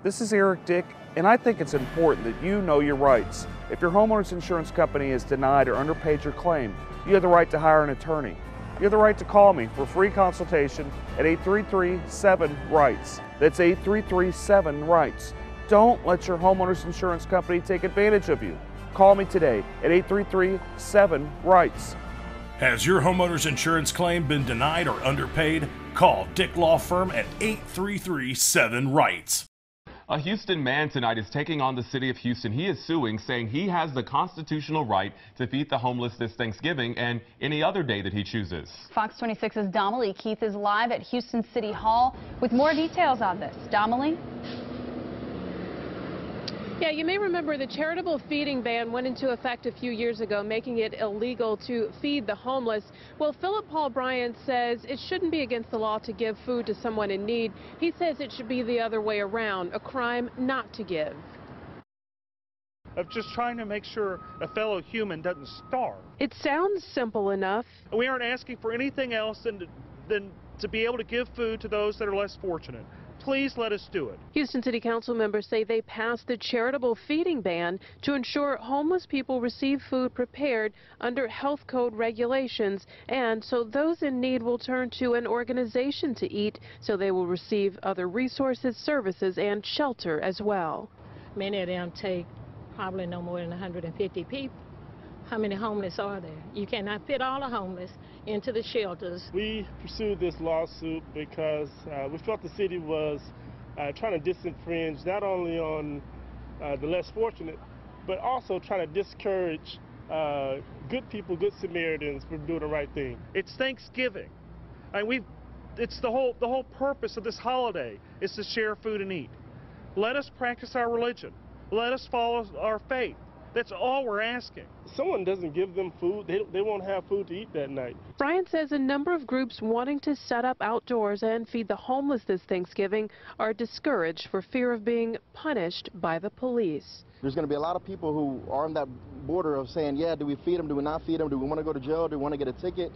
This is Eric Dick, and I think it's important that you know your rights. If your homeowner's insurance company has denied or underpaid your claim, you have the right to hire an attorney. You have the right to call me for free consultation at 833-7-RIGHTS. That's 833-7-RIGHTS. Don't let your homeowner's insurance company take advantage of you. Call me today at 833-7-RIGHTS. Has your homeowner's insurance claim been denied or underpaid? Call Dick Law Firm at 833-7-RIGHTS. A Houston man tonight is taking on the city of Houston. He is suing, saying he has the constitutional right to feed the homeless this Thanksgiving and any other day that he chooses. Fox 26's Damalie Keith is live at Houston City Hall with more details on this. Damalie? Yeah, you may remember the charitable feeding ban went into effect a few years ago, making it illegal to feed the homeless. Well, Philip Paul Bryant says it shouldn't be against the law to give food to someone in need. He says it should be the other way around, a crime not to give. Of just trying to make sure a fellow human doesn't starve. It sounds simple enough. We aren't asking for anything else than to be able to give food to those that are less fortunate. Please let us do it. Houston City Council members say they passed the charitable feeding ban to ensure homeless people receive food prepared under health code regulations, and so those in need will turn to an organization to eat, so they will receive other resources, services, and shelter as well. Many of them take probably no more than 150 people. How many homeless are there? You cannot fit all the homeless into the shelters. We pursued this lawsuit because we felt the city was trying to disenfringe not only on the less fortunate, but also trying to discourage good people, good Samaritans from doing the right thing. It's Thanksgiving. It's the whole purpose of this holiday is to share food and eat. Let us practice our religion. Let us follow our faith. That's all we're asking. Someone doesn't give them food, they won't have food to eat that night. Bryant says a number of groups wanting to set up outdoors and feed the homeless this Thanksgiving are discouraged for fear of being punished by the police. There's going to be a lot of people who are on that border of saying, yeah, do we feed them, do we not feed them, do we want to go to jail, do we want to get a ticket?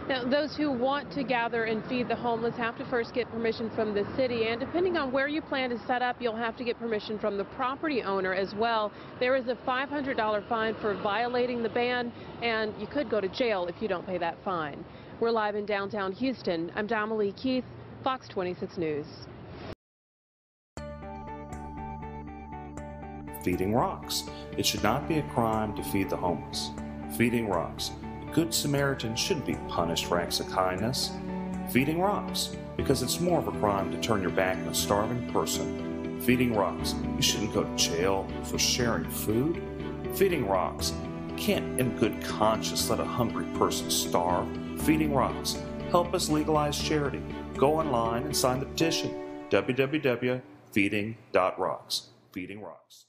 Now, those who want to gather and feed the homeless have to first get permission from the city, and depending on where you plan to set up, you'll have to get permission from the property owner as well. There is a $500 fine for violating the ban, and you could go to jail if you don't pay that fine. We're live in downtown Houston. I'm Damalie Keith, Fox 26 News. Feeding rocks. It should not be a crime to feed the homeless. Feeding rocks. Good Samaritans shouldn't be punished for acts of kindness. Feeding rocks, because it's more of a crime to turn your back on a starving person. Feeding rocks, you shouldn't go to jail for sharing food. Feeding rocks, you can't in good conscience let a hungry person starve. Feeding rocks, help us legalize charity. Go online and sign the petition, www.feeding.rocks. Feeding rocks.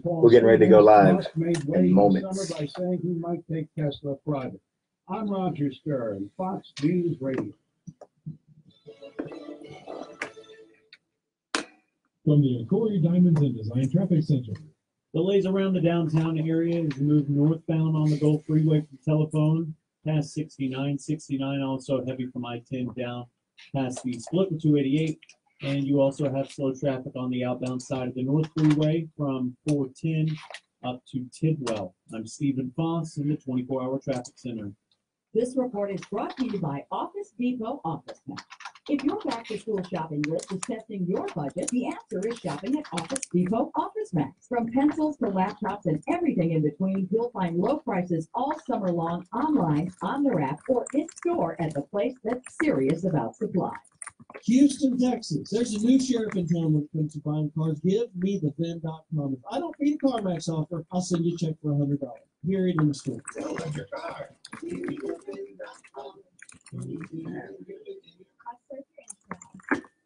We're getting ready to go live in moments. By saying he might take Tesla private. I'm Roger Stern, Fox News Radio. From the Corey Diamonds and Design Traffic Center. Delays around the downtown area as you move northbound on the Gulf Freeway from Telephone past 69. 69 also heavy from I-10 down past the split with 288. And you also have slow traffic on the outbound side of the North Freeway from 410 up to Tidwell. I'm Stephen Foss in the 24-hour traffic center. This report is brought to you by Office Depot Office Max. If your back-to-school shopping list is testing your budget, the answer is shopping at Office Depot Office Max. From pencils to laptops and everything in between, you'll find low prices all summer long online, on their app, or in-store at the place that's serious about supply. Houston, Texas. There's a new sheriff in town when it comes to buying cars. Give me the VIN.com. If I don't beat a CarMax offer, I'll send you a check for $100. Period in the store. Don't let your car.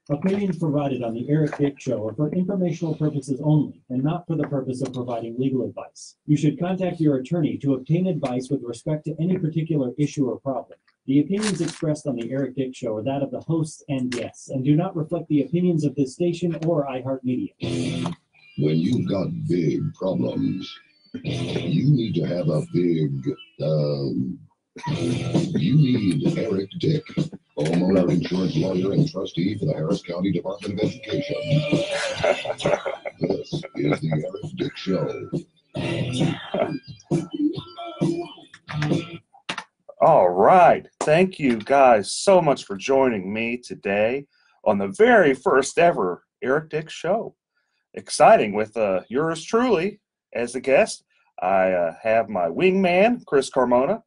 Opinions provided on the Eric Dick Show are for informational purposes only and not for the purpose of providing legal advice. You should contact your attorney to obtain advice with respect to any particular issue or problem. The opinions expressed on the Eric Dick Show are that of the hosts and guests and do not reflect the opinions of this station or iHeartMedia. When you've got big problems, you need to have a big, you need Eric Dick, homeowner insurance lawyer and trustee for the Harris County Department of Education. This is the Eric Dick Show. All right. Thank you guys so much for joining me today on the very first ever Eric Dick Show. Exciting with yours truly as a guest. I have my wingman, Chris Carmona.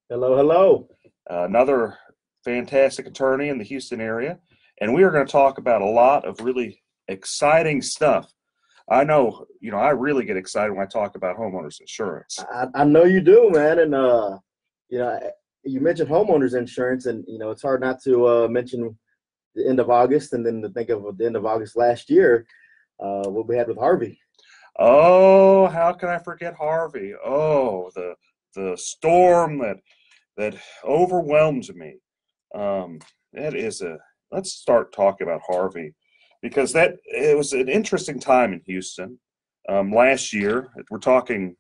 Hello, hello. Another fantastic attorney in the Houston area. And we are going to talk about a lot of really exciting stuff. I know, I really get excited when I talk about homeowners insurance. I know you do, man. And, you mentioned homeowners insurance, and, it's hard not to mention the end of August and then to think of the end of August last year, what we had with Harvey. Oh, how can I forget Harvey? Oh, the storm that overwhelmed me. Let's start talking about Harvey, because it was an interesting time in Houston last year. We're talking,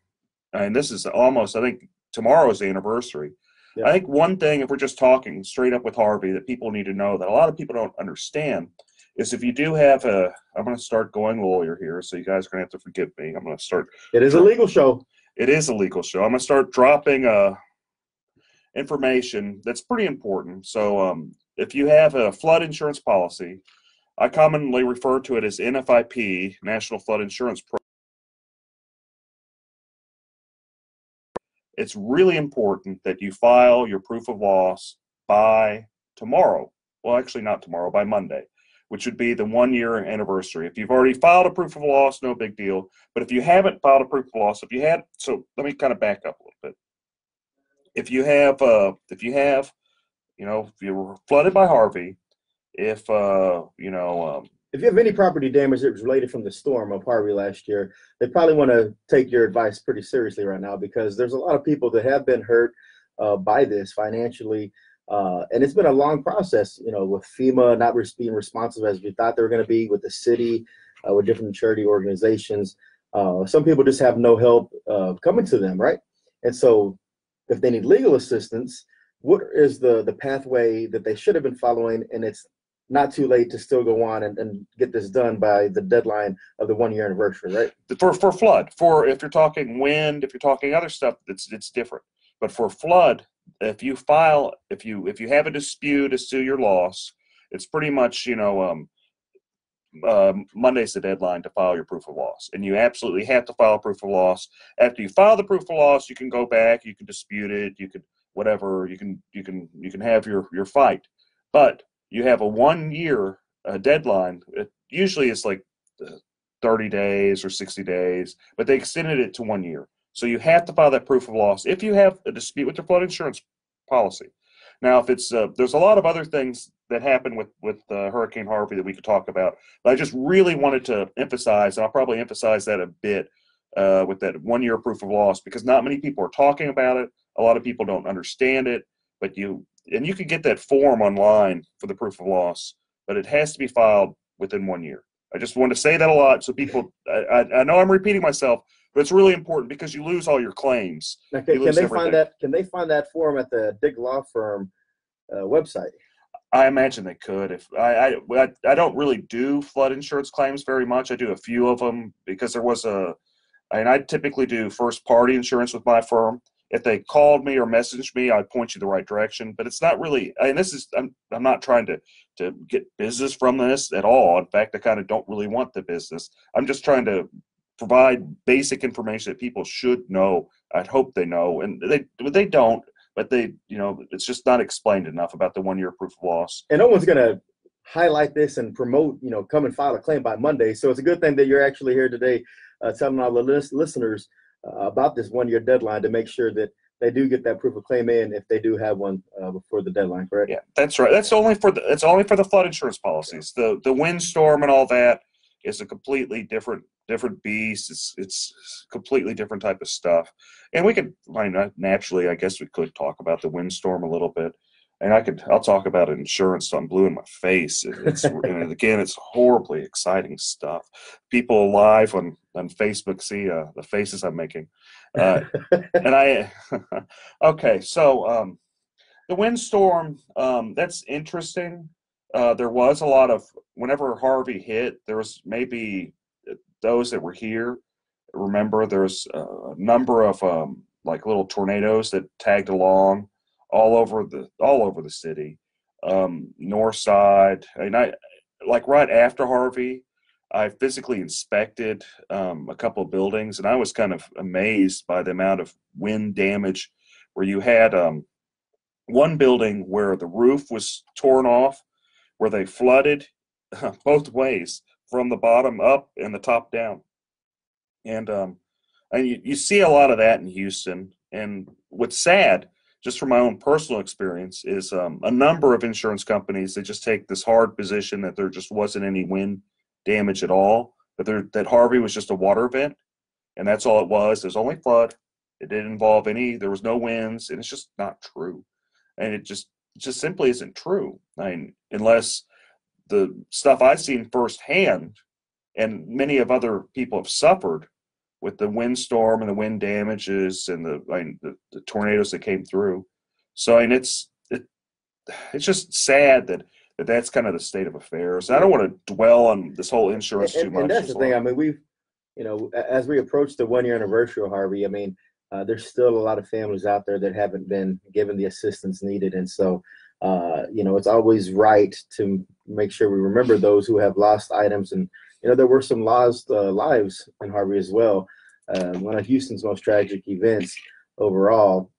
and this is almost, I think tomorrow's the anniversary. Yeah. I think one thing, if we're just talking straight up with Harvey, that people need to know that a lot of people don't understand is if you do have I'm going to start going lawyer here, so you guys are going to have to forgive me. I'm going to start. It is a legal show. It is a legal show. I'm going to start dropping information that's pretty important. So if you have a flood insurance policy, I commonly refer to it as NFIP, National Flood Insurance Program. It's really important that you file your proof of loss by tomorrow. Well, actually not tomorrow, by Monday, which would be the 1-year anniversary. If you've already filed a proof of loss, no big deal. But if you haven't filed a proof of loss, so let me kind of back up a little bit. If you were flooded by Harvey, if you have any property damage that was related from the storm of Harvey last year, they probably want to take your advice pretty seriously right now, because there's a lot of people that have been hurt by this financially. And it's been a long process, with FEMA not being responsive as we thought they were going to be, with the city, with different charity organizations. Some people just have no help coming to them, right? And so if they need legal assistance, what is the pathway that they should have been following? And it's not too late to still go on and get this done by the deadline of the 1-year anniversary, right? For flood, if you're talking wind, if you're talking other stuff, it's different. But for flood, if you have a dispute as to your loss, it's pretty much, Monday's the deadline to file your proof of loss, and you absolutely have to file a proof of loss. After you file the proof of loss, you can go back, you can dispute it, you can whatever, you can have your fight, but you have a 1-year deadline. Usually it's like 30 days or 60 days, but they extended it to 1 year. So you have to file that proof of loss if you have a dispute with your flood insurance policy. Now, if it's there's a lot of other things that happened with Hurricane Harvey that we could talk about, but I just really wanted to emphasize, and I'll probably emphasize that a bit with that 1-year proof of loss, because not many people are talking about it. A lot of people don't understand it, but you can get that form online for the proof of loss, but it has to be filed within 1 year. I just wanted to say that a lot, so people, I know I'm repeating myself, but it's really important because you lose all your claims. Now, can they find that form at the Dick Law Firm website? I imagine they could. If I don't really do flood insurance claims very much. I do a few of them because I typically do first party insurance with my firm. If they called me or messaged me, I'd point you the right direction. But it's not really, and I'm not trying to get business from this at all. In fact, I kind of don't really want the business. I'm just trying to provide basic information that people should know. I'd hope they know, and they don't. But it's just not explained enough about the 1-year proof of loss. And no one's going to highlight this and promote, come and file a claim by Monday. So it's a good thing that you're actually here today telling all the listeners about this 1-year deadline to make sure that they do get that proof of claim in if they do have one before the deadline, correct? Yeah, that's right. That's only for the flood insurance policies. The windstorm and all that is a completely different beast. It's completely different type of stuff. And we could, naturally, I guess we could talk about the windstorm a little bit. And I'll talk about insurance till I'm blue in my face. It's and again, it's horribly exciting stuff. People live on Facebook see the faces I'm making. And okay, so the windstorm, that's interesting. There was a lot of, whenever Harvey hit, there was maybe those that were here. Remember, there's a number of like little tornadoes that tagged along all over the city, north side. And like right after Harvey, I physically inspected a couple of buildings, and I was kind of amazed by the amount of wind damage. Where you had one building where the roof was torn off, where they flooded both ways, from the bottom up and the top down. And you see a lot of that in Houston. And what's sad, just from my own personal experience, is a number of insurance companies that just take this hard position that there just wasn't any wind damage at all, that Harvey was just a water event, and that's all it was. There's only flood. It didn't involve there was no winds, and it's just not true. And it just simply isn't true. I mean, unless the stuff I've seen firsthand, and many of other people have suffered with the windstorm and the wind damages and the tornadoes that came through. So, I mean, it's just sad that that's kind of the state of affairs. I don't want to dwell on this whole insurance too much. And that's the thing. I mean, we've, as we approach the 1 year anniversary of Harvey, I mean, there's still a lot of families out there that haven't been given the assistance needed. And so, it's always right to make sure we remember those who have lost items. And, there were some lost lives in Harvey as well. One of Houston's most tragic events overall.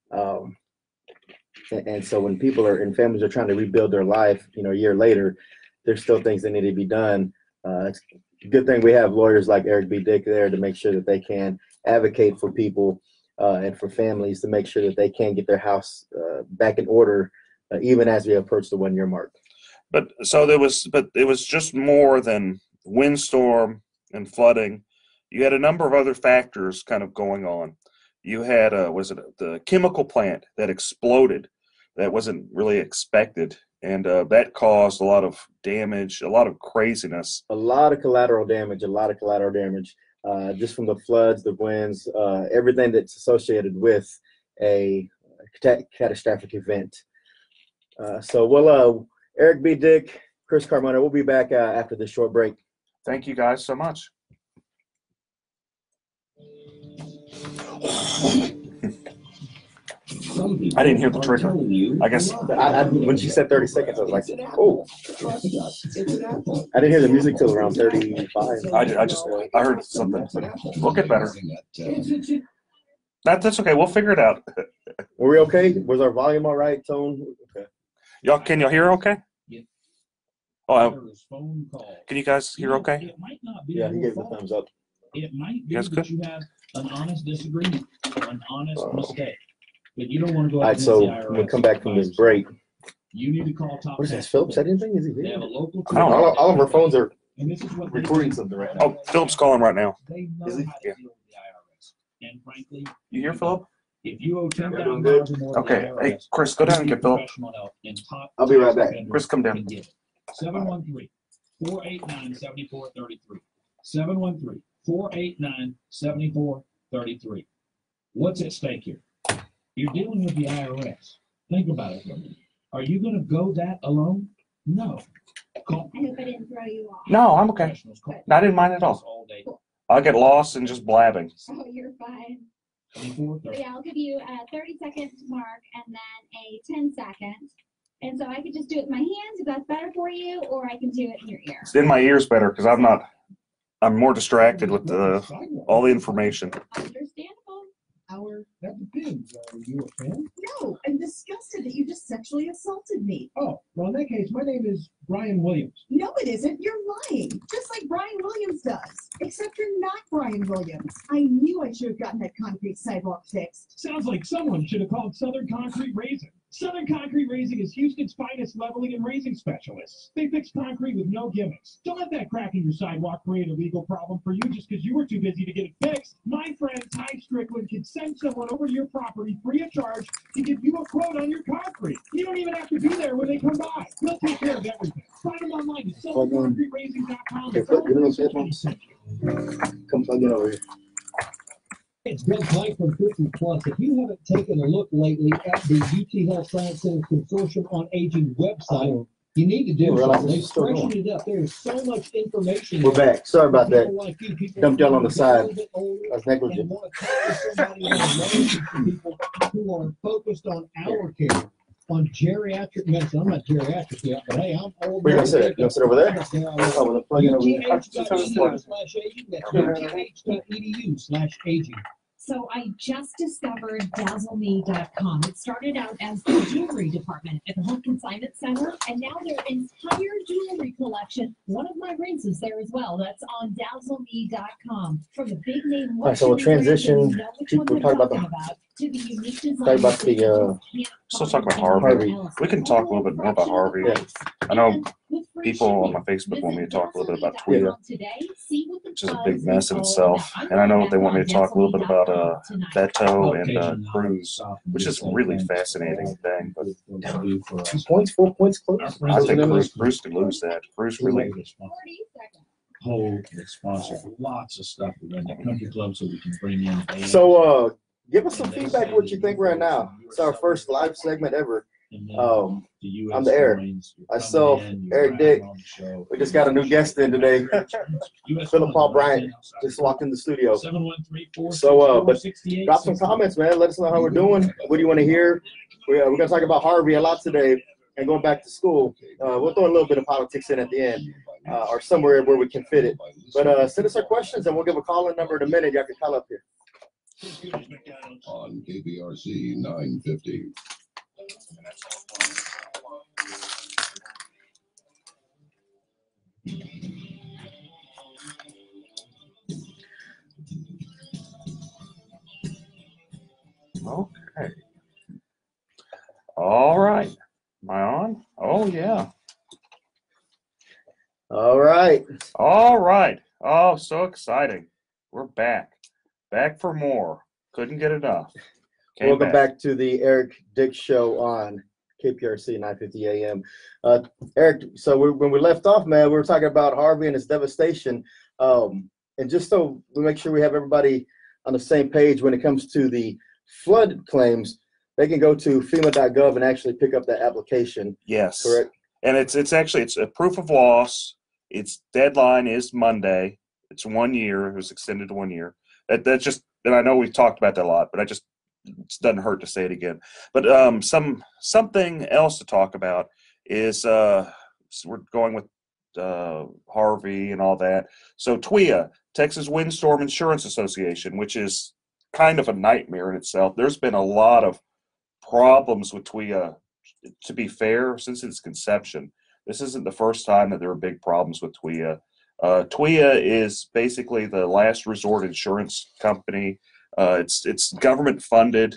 And so when people and families are trying to rebuild their life, a year later, there's still things that need to be done. It's a good thing we have lawyers like Eric B. Dick there to make sure that they can advocate for people and for families to make sure that they can get their house back in order, even as we approach the 1 year mark. But it was just more than windstorm and flooding. You had a number of other factors kind of going on. You had the chemical plant that exploded that wasn't really expected, and that caused a lot of damage, a lot of craziness. A lot of collateral damage, just from the floods, the winds, everything that's associated with a catastrophic event. So Eric B. Dick, Chris Carmona, we'll be back after this short break. Thank you guys so much. I didn't hear the trigger. I guess when she said 30 seconds, I was like, oh. I didn't hear the music till around 35. I heard something. We'll get better. That's okay. We'll figure it out. Were we okay? Was our volume all right? Tone? Okay. Can y'all hear okay? Yeah. Oh, can you guys hear okay? Yeah, he gave the thumbs up. It might be that you have an honest disagreement or an honest mistake, but you don't want to go. All right, so when we come back from this break, you need to call Top. What is that? Philip said anything? Is he They have a local. All of our phones are and this is what recording something right now. Oh, Philip's calling right now. They know Is he? how to deal with the IRS. And frankly, You hear Philip? if you owe $10,000 or more, Okay. Hey, Chris, go down and get Philip. I'll be right back. Chris, come down. 713-489-7433. 713-489-7433. What's at stake here? You're dealing with the IRS. Think about it for a minute. Are you going to go that alone? No. Call. I hope I didn't throw you off. No, I'm okay. I didn't mind at all. I'll get lost in just blabbing. Oh, you're fine. Yeah, I'll give you a 30 second mark and then a 10 second. And so I could just do it with my hands if that's better for you, or I can do it in your ear. It's in my ears better because I'm more distracted with all the information. Understandable. That depends. Are you a fan? No, I'm disgusted that you just sexually assaulted me. Oh, well, in that case, my name is Brian Williams. No, it isn't. You're lying. Just like Brian Williams does. Except you're not Brian Williams. I knew I should have gotten that concrete sidewalk fixed. Sounds like someone should have called Southern Concrete Razor. Southern Concrete Raising is Houston's finest leveling and raising specialists. They fix concrete with no gimmicks. Don't let that crack in your sidewalk create a legal problem for you just because you were too busy to get it fixed. My friend Ty Strickland can send someone over to your property free of charge to give you a quote on your concrete. You don't even have to be there when they come by. They'll take care of everything. Find them online at SouthernConcreteRaising.com. Come plug in over here. It's Greg Mike from 50 Plus. If you haven't taken a look lately at the UT Health Science Center Consortium on Aging website, you need to do so. They've freshened it up. There is so much information. We're back. Sorry about that. Dumped y'all on the side. I was negligent. People who are focused on our care, on geriatric medicine. I'm not geriatric yet, but hey, I'm old. Where you gonna sit? You gonna sit over there? Oh, well, plug in over here. UTH.edu/aging. That's UTH.edu/aging. So I just discovered DazzleMe.com. It started out as the jewelry department at the Home Consignment Center, and now their entire jewelry collection, one of my rings is there as well. That's on DazzleMe.com. From the big name, all right, so we'll transition. We'll talk about the to the unique design. Talk about the Still talk about Harvey. We can talk a little bit more about Harvey. Yeah. I know people on my Facebook want me to talk a little bit about Tweeta, which is a big mess in itself. And I know they want me to talk a little bit about Beto and Cruz, which is a really fascinating thing. But 2 points, 4 points close. I think Cruz could lose that. Cruz really. Whole sponsor lots of stuff within the country club, so we can bring in. So, give us some feedback what you think right now. It's our first live segment ever. I'm the Eric. Myself, Eric Dick. We just got a new guest in today. Philip Paul Bryant just walked in the studio. So, but drop some comments, man. Let us know how we're doing. What do you want to hear? We're going to talk about Harvey a lot today and going back to school. We'll throw a little bit of politics in at the end or somewhere where we can fit it. But send us our questions and we'll give a call-in number in a minute. Y'all can call up here. On KPRC 950. Okay. All right. Am I on? Oh, yeah. All right. All right. Oh, so exciting. We're back. Back for more. Couldn't get enough. Welcome back to the Eric Dick Show on KPRC 950 AM. Eric, so when we left off, man, we were talking about Harvey and its devastation. And just so we make sure we have everybody on the same page when it comes to the flood claims, they can go to FEMA.gov and actually pick up that application. Yes. Correct. And it's a proof of loss. Its deadline is Monday. It's 1 year. It was extended to 1 year. That's just, and I know we've talked about that a lot, but it doesn't hurt to say it again. But something else to talk about is so we're going with Harvey and all that. So TWIA, Texas Windstorm Insurance Association, which is kind of a nightmare in itself. There's been a lot of problems with TWIA, to be fair, since its conception. This isn't the first time that there are big problems with TWIA. TWIA is basically the last resort insurance company. It's government funded.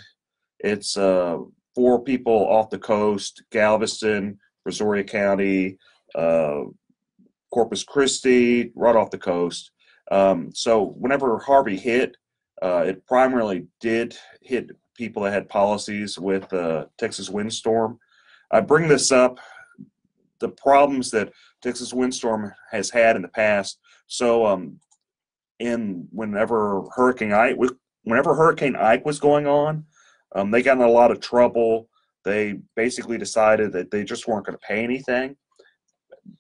It's for people off the coast, Galveston, Brazoria County, Corpus Christi, right off the coast. So whenever Harvey hit, it primarily did hit people that had policies with Texas Windstorm. I bring this up, the problems that Texas Windstorm has had in the past. So whenever Hurricane Ike was going on, they got in a lot of trouble. They basically decided that they just weren't going to pay anything,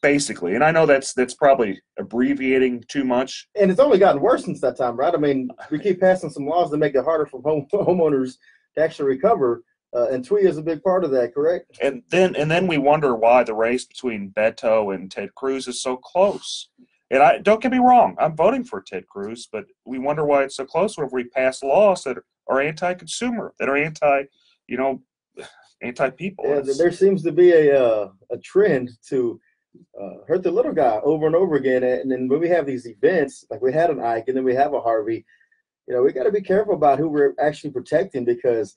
basically. And I know that's probably abbreviating too much. And it's only gotten worse since that time, right? I mean, we keep passing some laws to make it harder for homeowners to actually recover. And TWIA is a big part of that, correct? And then we wonder why the race between Beto and Ted Cruz is so close. And don't get me wrong, I'm voting for Ted Cruz, but we wonder why it's so close whenever we pass laws that are anti-consumer, that are anti-people. Yeah, there seems to be a trend to hurt the little guy over and over again. And then when we have these events, like we had an Ike and then we have a Harvey, we got to be careful about who we're actually protecting, because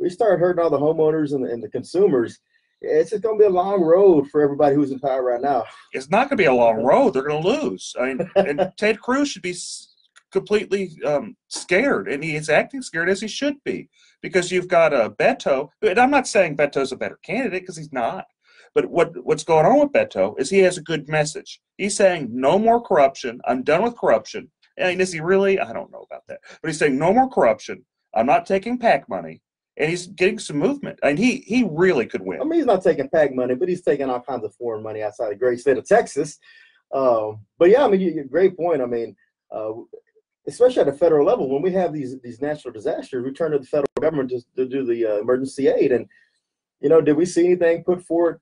we start hurting all the homeowners and the consumers, it's just going to be a long road for everybody who's in power right now. It's not going to be a long road. They're going to lose. I mean, and Ted Cruz should be completely scared, and he is acting scared as he should be, because you've got Beto. And I'm not saying Beto's a better candidate, because he's not. But what's going on with Beto is he has a good message. He's saying no more corruption. I'm done with corruption. I mean, is he really? I don't know about that. But he's saying no more corruption. I'm not taking PAC money. And he's getting some movement. And he really could win. I mean, he's not taking PAC money, but he's taking all kinds of foreign money outside the great state of Texas. But yeah, I mean, great point. I mean, especially at the federal level, when we have these natural disasters, we turn to the federal government to do the emergency aid. And, did we see anything put forward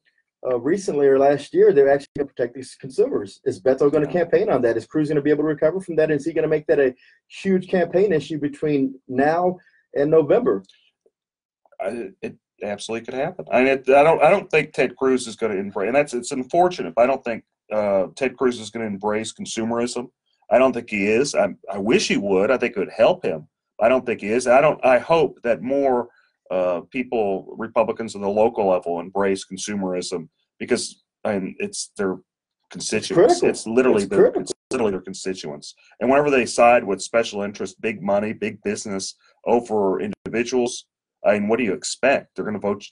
recently or last year that actually going to protect these consumers? Is Beto going to campaign on that? Is Cruz going to be able to recover from that? Is he going to make that a huge campaign issue between now and November? It absolutely could happen. I mean, I don't think Ted Cruz is going to embrace, and it's unfortunate, but I don't think Ted Cruz is going to embrace consumerism. I don't think he is. I wish he would. I think it would help him. I don't think he is. I hope that more people, Republicans on the local level, embrace consumerism, because it's their constituents. It's literally their constituents. And whenever they side with special interest, big money, big business over individuals, I mean, what do you expect? They're going to vote,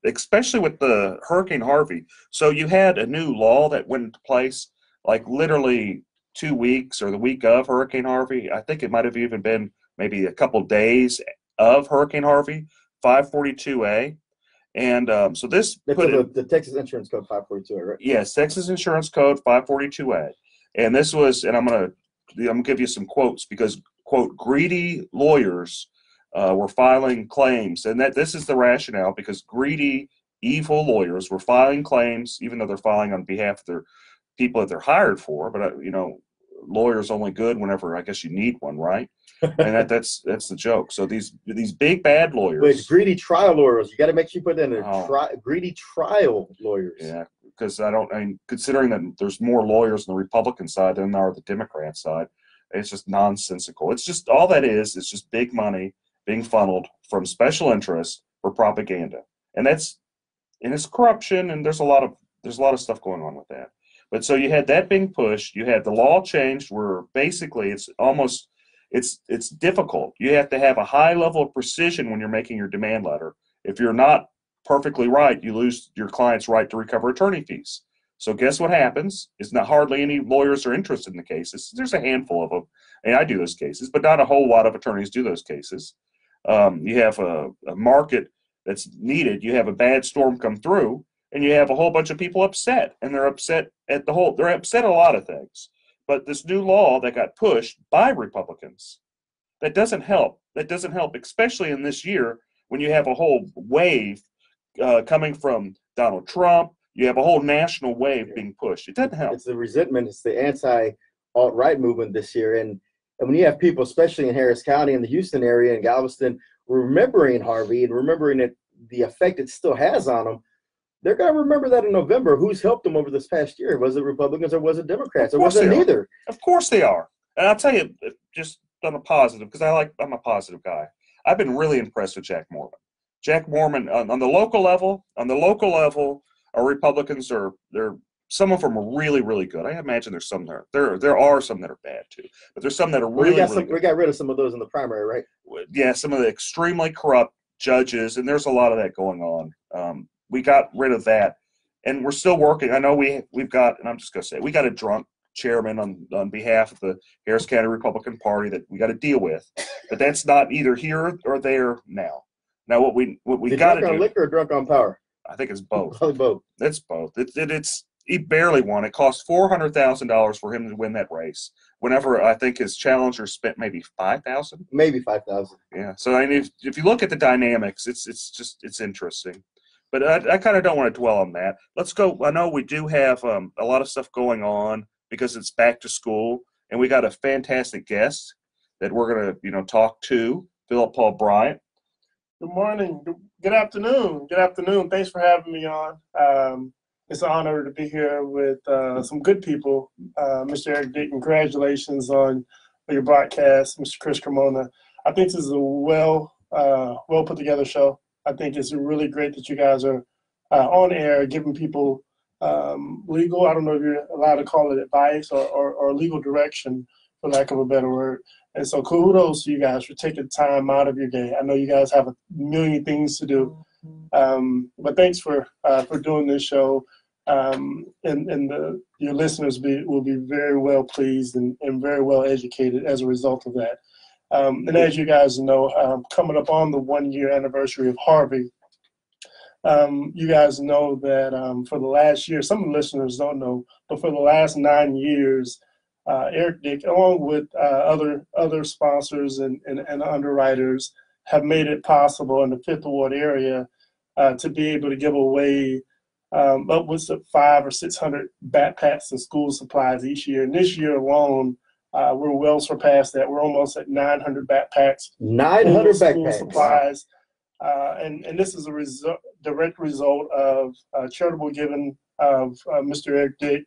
especially with the Hurricane Harvey. So you had a new law that went into place like literally 2 weeks or the week of Hurricane Harvey. I think it might have even been maybe a couple days of Hurricane Harvey, 542A. And so this the Texas Insurance Code 542A, right? Yes, Texas Insurance Code 542A. And this was, and I'm gonna give you some quotes, because, quote, greedy lawyers were filing claims, and that this is the rationale, because greedy, evil lawyers were filing claims, even though they're filing on behalf of their people that they're hired for. But lawyers only good whenever I guess you need one, right? And that's the joke. So these big bad lawyers. But greedy trial lawyers, you got to make sure you put that in there. Greedy trial lawyers. Yeah, because considering that there's more lawyers on the Republican side than there are the Democrat side, it's just nonsensical. It's just all that is. It's just big money being funneled from special interests for propaganda, and it's corruption, and there's a lot of stuff going on with that. But so you had that being pushed, you had the law changed where basically it's difficult. You have to have a high level of precision when you're making your demand letter. If you're not perfectly right, you lose your client's right to recover attorney fees. So guess what happens? It's not hardly any lawyers are interested in the cases. There's a handful of them, and I do those cases, but not a whole lot of attorneys do those cases. You have a market that's needed. You have a bad storm come through, and you have a whole bunch of people upset, and they're upset at they're upset at a lot of things. But this new law that got pushed by Republicans, that doesn't help. That doesn't help, especially in this year when you have a whole wave coming from Donald Trump. You have a whole national wave being pushed. It doesn't help. It's the resentment. It's the anti-alt-right movement this year. And when you have people, especially in Harris County and the Houston area and Galveston, remembering Harvey and remembering the effect it still has on them, they're going to remember that in November. Who's helped them over this past year? Was it Republicans or was it Democrats? Or was it neither? Of course they are. And I'll tell you, just on a positive, because I'm a positive guy. I've been really impressed with Jack Mormon. Jack Mormon on the local level, our Republicans some of them are really, really good. I imagine there's some there are some that are bad too, but there's some that are really good. We got rid of some of those in the primary, right? Yeah, some of the extremely corrupt judges, and there's a lot of that going on. We got rid of that, and we're still working. I know we've got, and I'm just going to say, we got a drunk chairman on behalf of the Harris County Republican Party that we got to deal with, but that's not either here or there now. Now what we got to do. Drunk on liquor or drunk on power? I think it's both. Probably both. It's both. He barely won. It cost $400,000 for him to win that race. Whenever I think his challenger spent maybe $5,000. Maybe $5,000. Yeah. So if you look at the dynamics, it's interesting. But I kind of don't want to dwell on that. Let's go. I know we do have a lot of stuff going on because it's back to school, and we got a fantastic guest that we're going to talk to, Philip Paul Bryant. Good morning. Good afternoon. Good afternoon. Thanks for having me on. It's an honor to be here with some good people. Mr. Eric Dick, congratulations on your broadcast, Mr. Chris Cremona. I think this is a well put together show. I think it's really great that you guys are on air giving people legal, I don't know if you're allowed to call it advice or legal direction, for lack of a better word. And so kudos to you guys for taking time out of your day. I know you guys have a million things to do, but thanks for doing this show. Your listeners will be very well pleased and very well educated as a result of that. And as you guys know, coming up on the 1-year anniversary of Harvey, you guys know that for the last year, some of the listeners don't know, but for the last 9 years, Eric Dick, along with other sponsors and underwriters, have made it possible in the Fifth Ward area to be able to give away upwards of 500 or 600 backpacks and school supplies each year. And this year alone, we're well surpassed that. We're almost at 900 backpacks. 900 school backpacks. supplies. And this is a direct result of charitable giving of Mr. Eric Dick,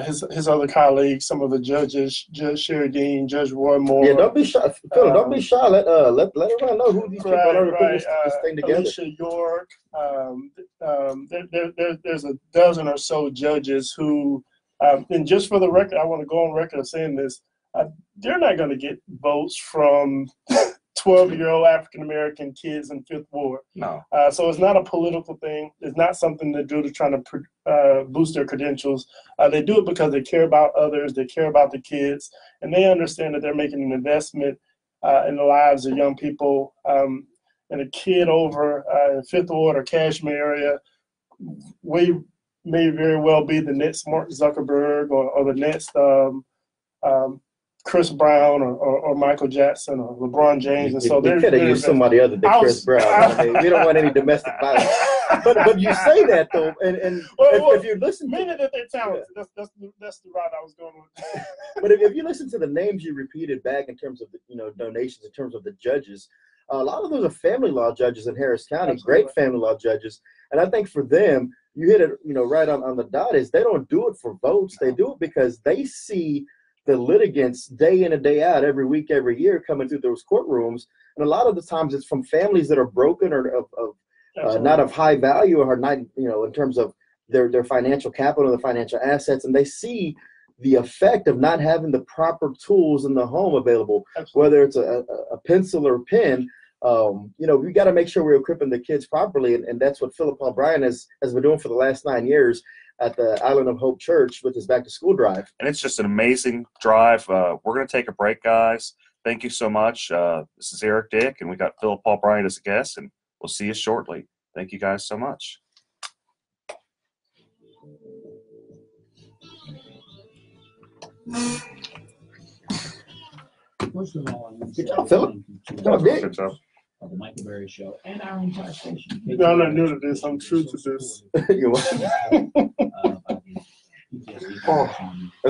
his other colleagues, some of the judges, Judge Sherry Dean, Judge Roy Moore. Yeah, don't be shy. Phil, don't be shy. Let everyone know who these people are to put this thing together. Alicia York. There's a dozen or so judges who, and just for the record, I want to go on record of saying this, they're not going to get votes from 12-year-old African-American kids in Fifth Ward. No. So it's not a political thing. It's not something they do to try to boost their credentials. They do it because they care about others, they care about the kids, and they understand that they're making an investment in the lives of young people. And a kid over in Fifth Ward or Cashmere area may very well be the next Mark Zuckerberg or the next Chris Brown or Michael Jackson or LeBron James, and so they could have used somebody other than Chris Brown. We don't want any domestic violence. But you say that though, and if you listen, meaning that they're talented. That's the route I was going with. But if you listen to the names you repeated back in terms of the donations, in terms of the judges, a lot of those are family law judges in Harris County, Absolutely. Great family law judges, and I think for them, you hit it right on the dot. Is they don't do it for votes, they do it because they see the litigants day in and day out, every week, every year, coming through those courtrooms. And a lot of the times it's from families that are broken or not of high value or not, in terms of their financial capital, their financial assets. And they see the effect of not having the proper tools in the home available, whether it's a pencil or a pen. We got to make sure we're equipping the kids properly. And that's what Philip Paul Bryan has been doing for the last 9 years at the Island of Hope Church with his back to school drive. And it's just an amazing drive. We're going to take a break, guys. Thank you so much. This is Eric Dick, and we got Philip Paul Bryan as a guest, and we'll see you shortly. Thank you guys so much. First of all, I want Good job, Philip. Good job. Of the Michael Berry Show and our entire station. I'm not new to this. I'm true to this. That's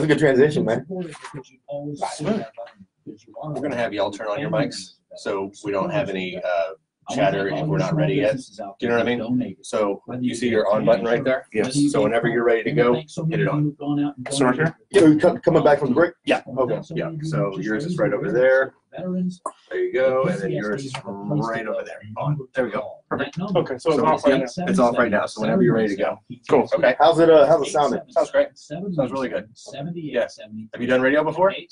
a good transition, man. We're going to have y'all turn on your mics so we don't have any chatter if we're not ready yet. Do you know what I mean? So you see your on button right there? Yes. So whenever you're ready to go, hit it on. So right here? Yeah, coming back from the break? Yeah. Okay. Yeah. So yours is right over there. There you go. And then yours is right over there. On. There we go. Perfect. Okay, so it's off right now. It's off right now. So whenever you're ready to go. Cool. Okay. How's it sounding? Sounds great. Sounds really good. Yeah. Have you done radio before? I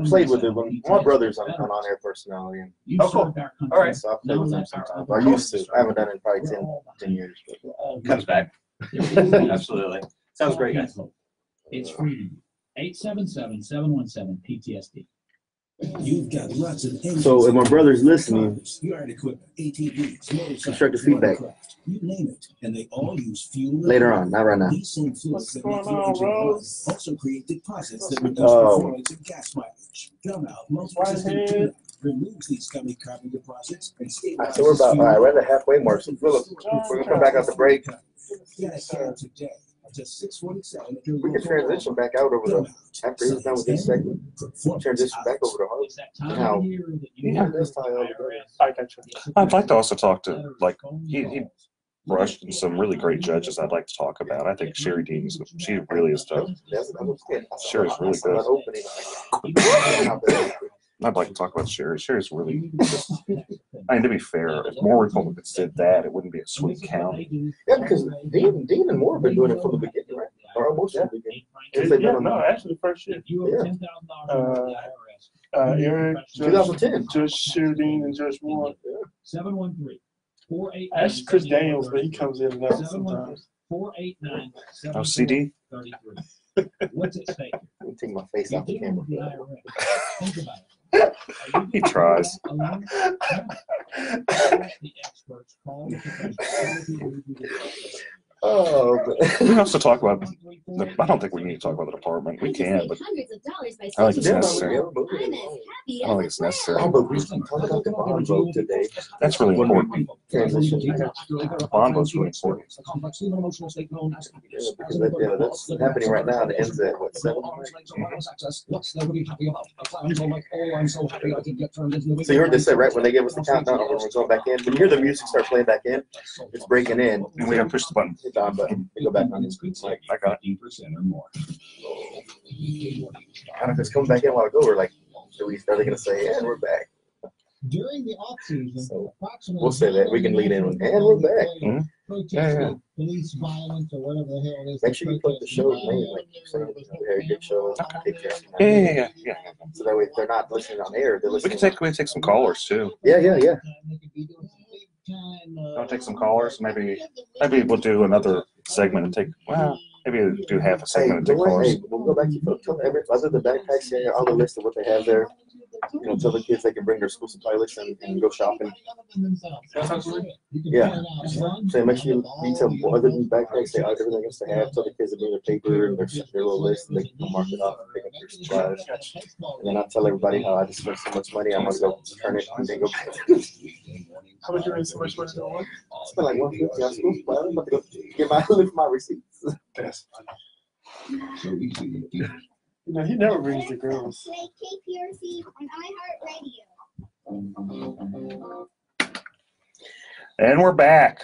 played with it when my brother's on on-air personality. Oh, cool. All right. So I played with him sometimes. I used to. I haven't done it in probably 10 years. Comes back. Absolutely. Sounds great, guys. It's free. 877-717-PTSD. You've got lots of So if my brother's listening, yard equipment, ATVs, constructive feedback. You name it, and they all use fuel. Later on, not right now. These same fluids that make your engine run also create deposits that reduce Oh. performance and gas mileage. Come out, multi-system tune-up removes these gummy carbon deposits and stabilizes So we're about, all fuel. right, we're at the halfway mark. So Philip, we're going to come back out the break. Get a cab today. Just 647. We can transition back out over the, after he's done with this segment, transition back over to Harvey. Now, that's how I got you. I'd like to also talk to, he brushed in some really great judges I'd like to talk about. I think Sherry Dean, she really is tough. Sherry's really good. I'd like to talk about Sherry. Sherry's really just, I mean, to be fair, if more Republicans did that, it wouldn't be a sweet county. Yeah, because Dean and Moore have been doing it from the beginning, right? Or almost from the beginning. No, actually, first year. Yeah. Eric, 2010. Judge Sheridan, and Judge Moore. 713-489. Actually, Chris Daniels, but he comes in and out sometimes. 489. Oh, CD? What's at stake? Let me take my face off the camera. Think about it. He tries. The experts call Oh, We can also talk about, I don't think we need to talk about the department. We can, but I think it's necessary. I don't think it's necessary. Oh, but we can talk about the bond vote today. That's really important. Transition. The bond vote's really important. Yeah, because that's happening right now, and it ends at what, 7? So you heard they said right when they gave us the countdown, when we're going back in. When you hear the music start playing back in, it's breaking in. And we gotta push the button. Hit the on button. We go back on this. Like, I got it. or more. I don't know if it's coming back in a while ago, or like, are they gonna say, and we're back? During the off season, So approximately we'll say that. We can lead in with, and we're back. Mhm. protesting police violence or whatever the hell it is. Make sure you put the show's name, like you're saying, the Harry Dick Show. Yeah. So that way, if they're not listening on air, they're We listening. can take some callers too. Yeah. I'll take some callers. Maybe we'll do another segment and take. Well, maybe we'll do half a segment and take callers. Hey, we'll go back to tell every other the backpacks here, all the list of what they have there. You know, tell the kids they can bring their school supply list and go shopping. Yeah. So make sure you tell them other than backpacks, say everything else they have. Tell the kids to bring their paper and their little list, and they can mark it off and pick up their supplies. And then I tell everybody how I just spent so much money. I'm gonna go turn it and then go back. How much you raise so much money on what? I spent like $150 on school supplies. I'm about to go get my lift my receipts. That's funny. You know, he never brings the girls. KPRC on iHeartRadio. And we're back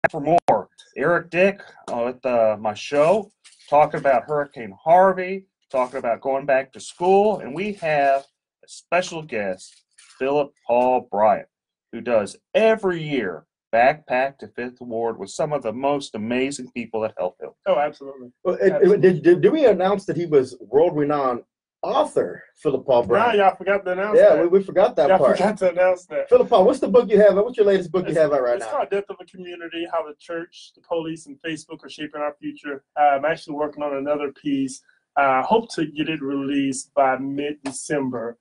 for more. Eric Dick with my show, talking about Hurricane Harvey, talking about going back to school, and we have a special guest, Philip Paul Bryant, who does every year backpack to Fifth Ward with some of the most amazing people that help him. Oh, absolutely. Well, did we announce that he was world-renowned author, Philip Paul Bryant? Y'all forgot to announce that. that. Yeah, we forgot that y'all part. Forgot to announce that. Philip Paul, what's the book you have? What's your latest book you have out right now? It's called Death of a Community, How the Church, the Police, and Facebook Are Shaping Our Future. I'm actually working on another piece. I hope to get it released by mid-December.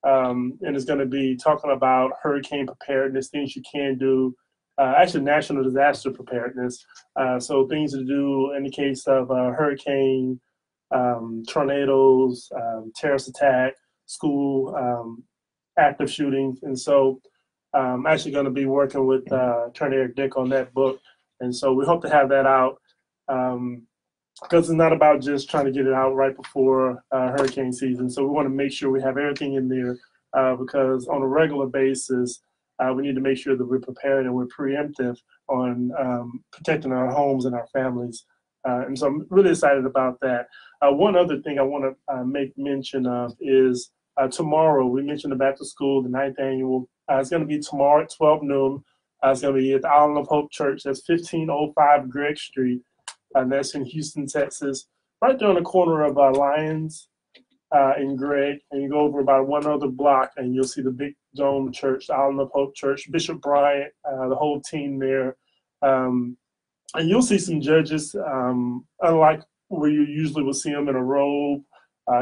And it's going to be talking about hurricane preparedness, things you can do. Actually, national disaster preparedness. So things to do in the case of hurricane, tornadoes, terrorist attack, school, active shootings. And so I'm actually going to be working with Attorney Eric Dick on that book. And so we hope to have that out because it's not about just trying to get it out right before hurricane season. So we want to make sure we have everything in there because on a regular basis, we need to make sure that we're prepared and we're preemptive on protecting our homes and our families. And so I'm really excited about that. One other thing I want to make mention of is tomorrow, we mentioned the back to school, the 9th annual. It's going to be tomorrow at 12 noon. It's going to be at the Island of Hope Church. That's 1505 Gregg Street. And that's in Houston, Texas. Right there on the corner of Lyons in Gregg. And you go over about one other block and you'll see the big dome church, the Island of Hope Church, Bishop Bryant, the whole team there. And you'll see some judges, unlike where you usually will see them in a robe,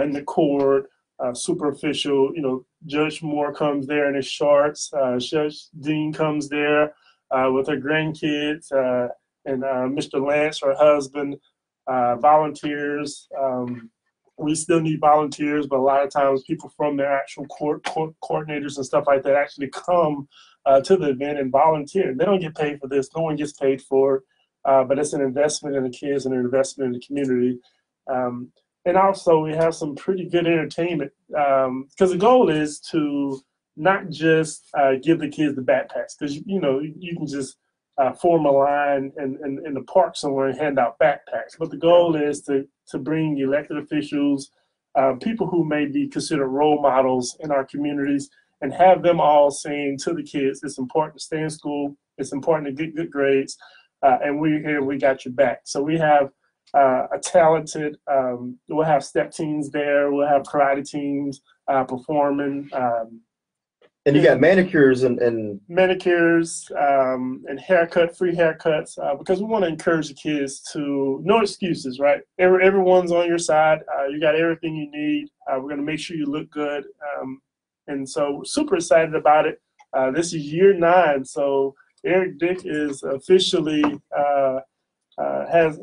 in the court, super official. You know, Judge Moore comes there in his shorts. Judge Dean comes there with her grandkids, and Mr. Lance, her husband, volunteers. We still need volunteers, but a lot of times people from their actual court coordinators and stuff like that actually come to the event and volunteer. They don't get paid for this. No one gets paid for it, but it's an investment in the kids and an investment in the community. And also we have some pretty good entertainment because the goal is to not just give the kids the backpacks because, you know, you can just form a line in the park somewhere and hand out backpacks. But the goal is to bring elected officials, people who may be considered role models in our communities, and have them all saying to the kids, it's important to stay in school, it's important to get good grades, and we're here, we got your back. So we have a talented, we'll have step teams there, we'll have karate teams performing. And you got manicures and manicures and free haircuts, because we want to encourage the kids to, no excuses, right? Everyone's on your side. You got everything you need. We're going to make sure you look good. And so super excited about it. This is year 9, so Eric Dick is officially has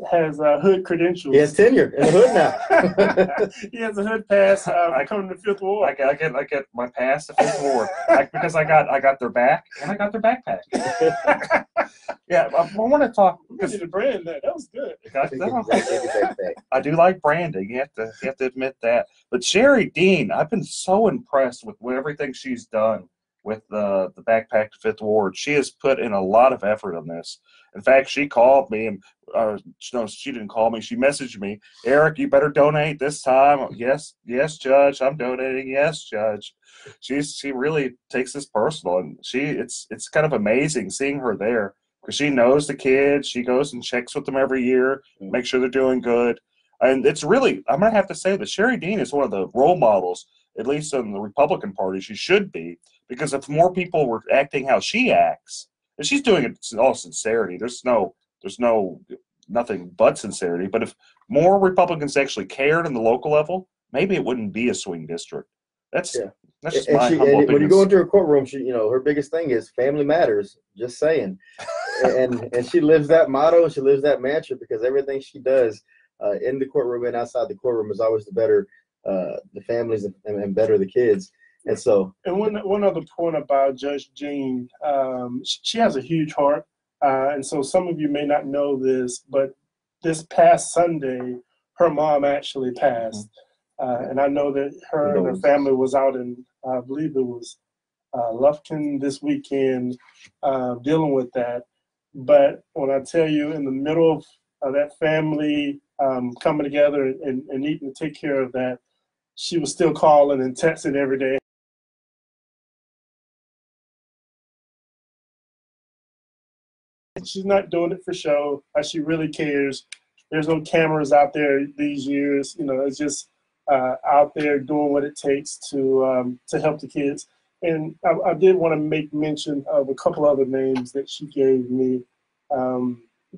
hood credentials. He has tenure in the hood now. He has a hood pass. I come to the 5th Ward. I get my pass to 5th Ward because I got their back and I got their backpack. Yeah, I want to talk because the brand that was good. I do like branding. You have to admit that. But Sherry Dean, I've been so impressed with everything she's done with the backpack to 5th Ward. She has put in a lot of effort on this. In fact, she called me, and no, she didn't call me. She messaged me, Eric, you better donate this time. Yes, Judge, I'm donating. Yes, Judge. She really takes this personal, and it's kind of amazing seeing her there because she knows the kids. She goes and checks with them every year, make sure they're doing good. And it's really, I'm going to have to say that Sherry Dean is one of the role models, at least in the Republican Party. She should be, because if more people were acting how she acts, and she's doing it in all sincerity. There's nothing but sincerity. But if more Republicans actually cared on the local level, maybe it wouldn't be a swing district. That's just my humble opinion. When you go into her courtroom, her biggest thing is family matters. Just saying, and she lives that motto. She lives that mantra because everything she does in the courtroom and outside the courtroom is always to better the families and better the kids. And so, and one other point about Judge Jean, she has a huge heart, and so some of you may not know this, but this past Sunday, her mom actually passed, and I know that her and her family was out in, I believe it was Lufkin this weekend, dealing with that. But when I tell you, in the middle of that family coming together and needing to take care of that, she was still calling and texting every day. She's not doing it for show. She really cares. There's no cameras out there these years. It's just out there doing what it takes to help the kids. And I did want to make mention of a couple other names that she gave me.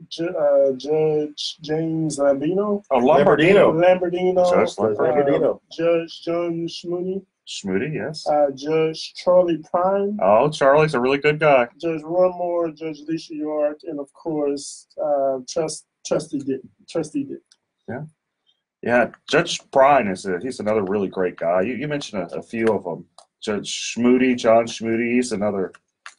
Judge James Lambino. Oh, Lamberdino. Judge Lamberdino. Judge John Schmoody. Schmoody, yes. Judge Charlie Prime. Oh, Charlie's a really good guy. Judge Ron Moore, Judge Alicia York, and of course, Trustee Dick. Yeah. Judge Prine he's another really great guy. You mentioned a few of them. Judge Schmoody, John Schmoody, he's another.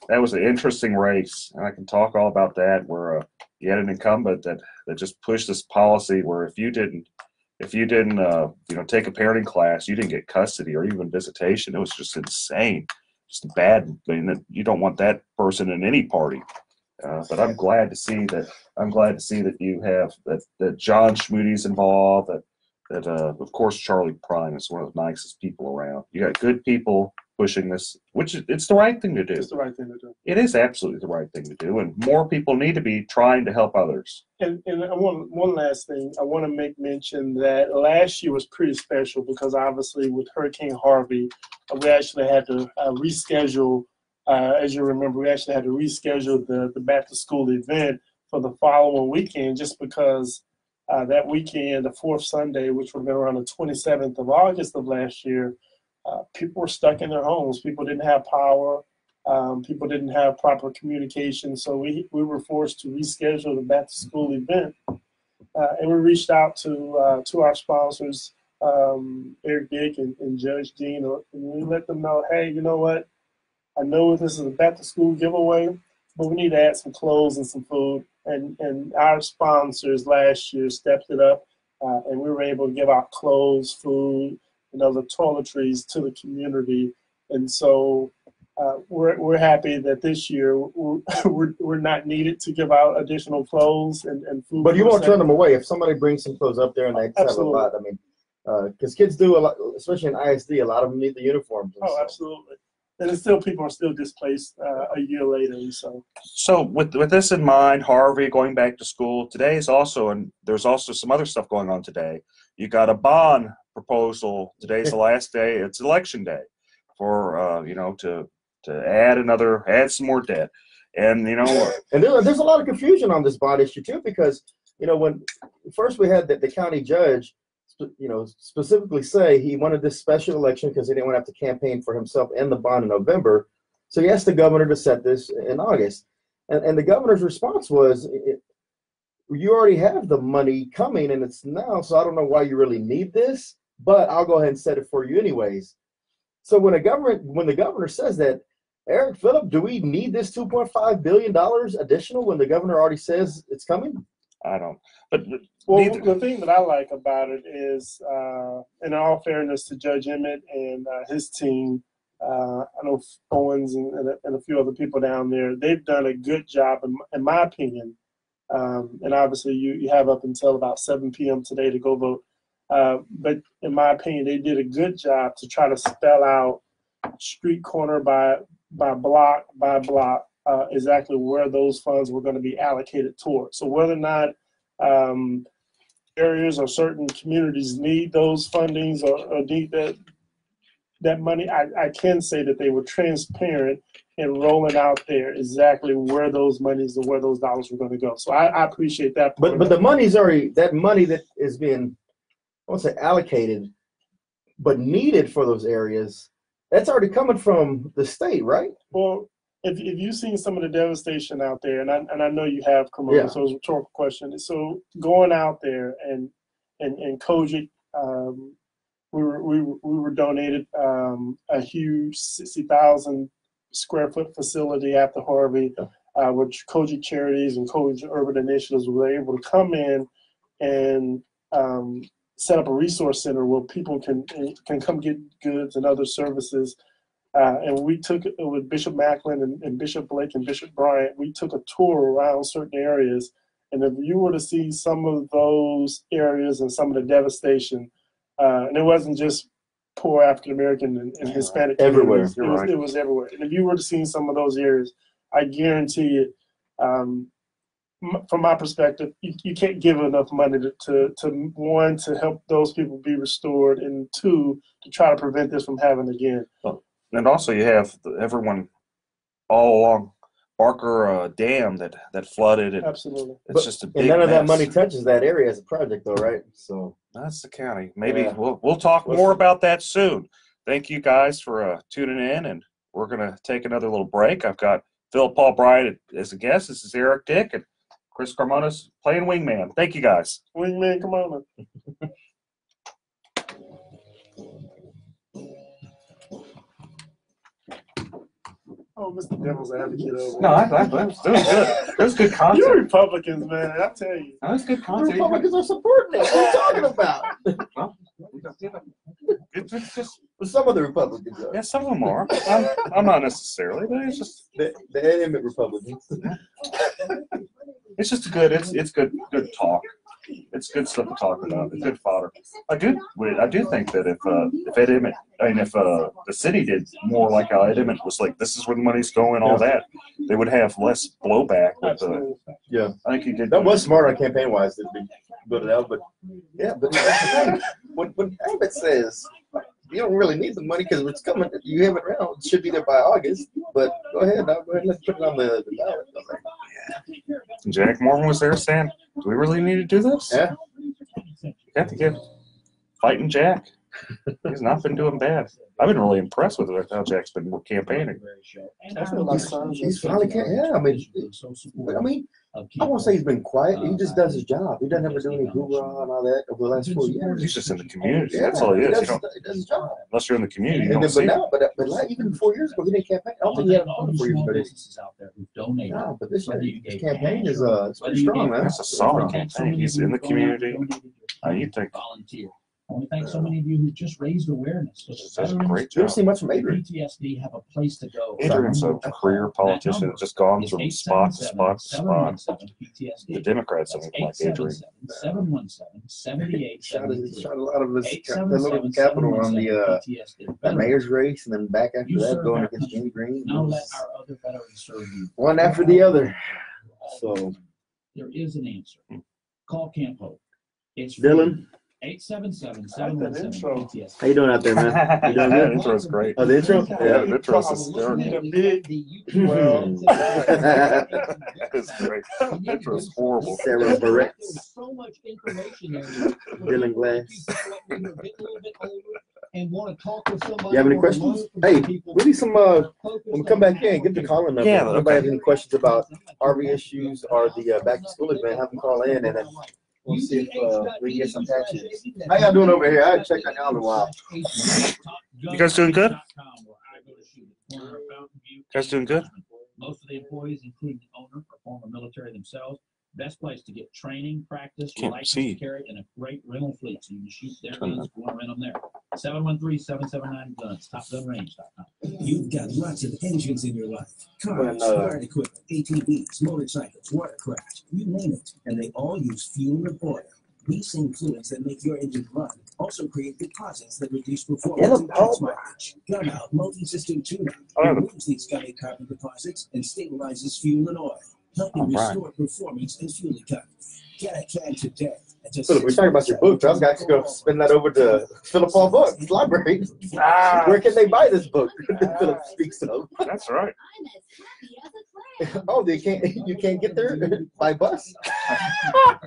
That was an interesting race, and I can talk all about that. Where you had an incumbent that just pushed this policy where if you didn't take a parenting class, you didn't get custody or even visitation. It was just insane, just bad. I mean, you don't want that person in any party. But I'm glad to see that you have that John Schmoody's involved. That of course Charlie Prine is one of the nicest people around. You got good people pushing this, which it's the right thing to do. It's the right thing to do. It is absolutely the right thing to do, and more people need to be trying to help others. And one last thing, I want to make mention that last year was pretty special because obviously with Hurricane Harvey, we actually had to reschedule. As you remember, we actually had to reschedule the back to school event for the following weekend just because that weekend, the fourth Sunday, which would have been around the 27th of August of last year, people were stuck in their homes. People didn't have power. People didn't have proper communication. So we were forced to reschedule the back to school event. And we reached out to our sponsors, Eric Dick and Judge Dean, and we let them know, hey, you know what? I know this is a back to school giveaway, but we need to add some clothes and some food. And our sponsors last year stepped it up, and we were able to give out clothes, food, and other toiletries to the community. And so we're happy that this year we're not needed to give out additional clothes and food. But you won't turn them away if somebody brings some clothes up there and they have a lot. I mean, because kids do a lot, especially in ISD. A lot of them need the uniforms. Oh, absolutely. And it's still people are still displaced a year later. So with this in mind, Harvey going back to school today is also, and there's also some other stuff going on today. You got a bond proposal. Today's the last day. It's election day for to add some more debt, and and there's a lot of confusion on this bond issue too, because when first we had the county judge specifically say he wanted this special election because he didn't want to have to campaign for himself and the bond in November. So he asked the governor to set this in August. And the governor's response was, you already have the money coming and it's now, so I don't know why you really need this, but I'll go ahead and set it for you anyways. So when the governor says that, Eric, Phillip, do we need this $2.5 billion additional when the governor already says it's coming? I don't. But the thing that I like about it is, in all fairness to Judge Emmett and his team, I know Owens and a few other people down there, they've done a good job, in my opinion. And obviously, you have up until about 7 p.m. today to go vote. But in my opinion, they did a good job to try to spell out street corner by block by block exactly where those funds were going to be allocated towards. So whether or not areas or certain communities need those fundings or need that money, I can say that they were transparent in rolling out there exactly where those monies and where those dollars were going to go. So I appreciate that. But the money's already, that money that is being, I won't say allocated, but needed for those areas, that's already coming from the state, right? Well, if you've seen some of the devastation out there, and I know you have, Cremona, so it's a rhetorical question. So going out there and Kojic, we were donated a huge 60,000 square foot facility after Harvey, which Kojic Charities and Kojic Urban Initiatives were able to come in and set up a resource center where people can come get goods and other services. And we took it with Bishop Macklin and Bishop Blake and Bishop Bryant. We took a tour around certain areas, and if you were to see some of those areas and some of the devastation, and it wasn't just poor African American and Hispanic everywhere. It was everywhere. And if you were to see some of those areas, I guarantee you, from my perspective, you can't give enough money to one, to help those people be restored, and two, to try to prevent this from happening again. And also you have everyone all along Barker Dam that flooded. And absolutely. It's just a big and none of that mess. money touches that area as a project, though, right? So that's the county. Maybe we'll talk more about that soon. Thank you guys for tuning in, and we're going to take another little break. I've got Phil Paul Bryant as a guest. This is Eric Dick, and Chris Carmona's playing Wingman. Thank you, guys. Wingman Carmona. Oh, Mr. Devil's Advocate over. No, I was doing good. It was good content. You Republicans, man, I tell you. That was good the content. Republicans are supporting it. What are you talking about? Well, it's just Some of the Republicans are. yeah, some of them are. I'm not necessarily, but it's just The enemy Republicans. it's just a good. It's good talk. It's good stuff to talk about. It's good fodder. I do think that if Ed Emmett, if the city did more like how Ed Emmett was like, this is where the money's going, all that, they would have less blowback. Yeah, I think he did. that was smart on campaign wise to build it out, but yeah, but when Abbott says you don't really need the money because it's coming, you have it around, it should be there by August. But go ahead, let's put it on the ballot. Jack Morgan was there saying, do we really need to do this? Yeah. You have to give fighting Jack. He's not been doing bad. I've been really impressed with how Jack's been campaigning. He's finally, yeah. I mean, I won't say he's been quiet. He just does his job. He doesn't ever do any hoorah and all that over the last 4 years. He's just in the community. Yeah, that's all he is. He does his job. Unless you're in the community, you And don't then, see but like, even 4 years ago, he didn't campaign. I don't think he had a 4 years, but but this his campaign is pretty strong, man. That's a solid campaign. He's in the community. You think I want to thank so many of you who just raised awareness. That's a great You ever job. seen much from Adrian? PTSD have a place to go. Adrian's a career politician that's just gone from spot to spot to spot. The Democrats don't even like Adrian. 717-717-7873. Shot a lot of his little capital on the mayor's race, and then back after that going against Jimmy Green. Now let our other veterans serve you. One after the other. So there is an answer. Call Camp Hope. It's Dylan. 877-717-PTSD. How you doing out there, man? You doing That good? intro is great. Oh, the intro? Yeah, the intro is hysterical. It's great. The intro is horrible. Sarah Barrett. So much information there. Dylan Glass. And want to talk with somebody. You have any questions? Hey, we need some, when we come back in, get the call-in number. Yeah, If anybody has any questions about RV issues or the back-to-school event, have them call in, and then we'll see if we can get some patches. How y'all doing over here? I haven't checked on y'all in a while. You guys doing good? You guys doing good? Most of the employees, including the owner, are former military themselves. Best place to get training, practice, Can't license see. to carry, and a great rental fleet. So you can shoot their guns, go and rent them there. 713-779-GUNS, TopGunRange.com. You've got lots of engines in your life. Cars, Well, yard equipment, ATVs, motorcycles, watercraft, you name it. And they all use fuel and oil. These same fluids that make your engine run also create deposits that reduce performance and gas mileage. Gun Out multi-system tune-up removes these gummy carbon deposits and stabilizes fuel and oil, helping restore performance and fuel economy. Get a can today. Philip, we're talking about your book. I was actually going to spin that over to Philip Paul Books Library. Where can they buy this book? Philip speaks of. That's right. Oh, you can't get there by bus?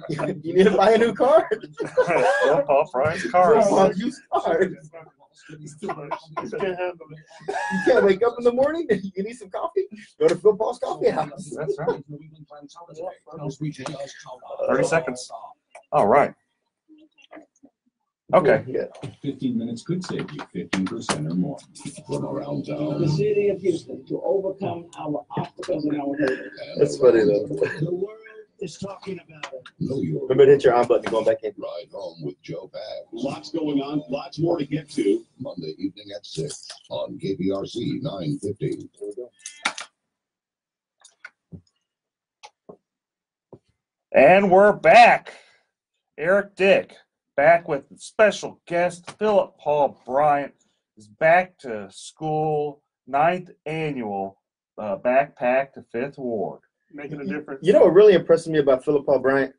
You need to buy a new car? Philip Paul Fry's cars. Used cars. You can't wake up in the morning. You need some coffee. Go to Philip Paul's Coffee House. That's right. 30 seconds. All right. Okay. 15 minutes could save you 15% or more. From around town. The city of Houston to overcome our obstacles and our hurdles. That's funny though. The world is talking about it. Remember to hit your on button going back in. Ride home with Joe Pags. Lots going on, lots more to get to. Monday evening at 6 on KPRC 950. And we're back. Eric Dick back with special guest Philip Paul Bryant is back to school, 9th annual Backpack to 5th Ward. Making a difference. You know what really impresses me about Philip Paul Bryant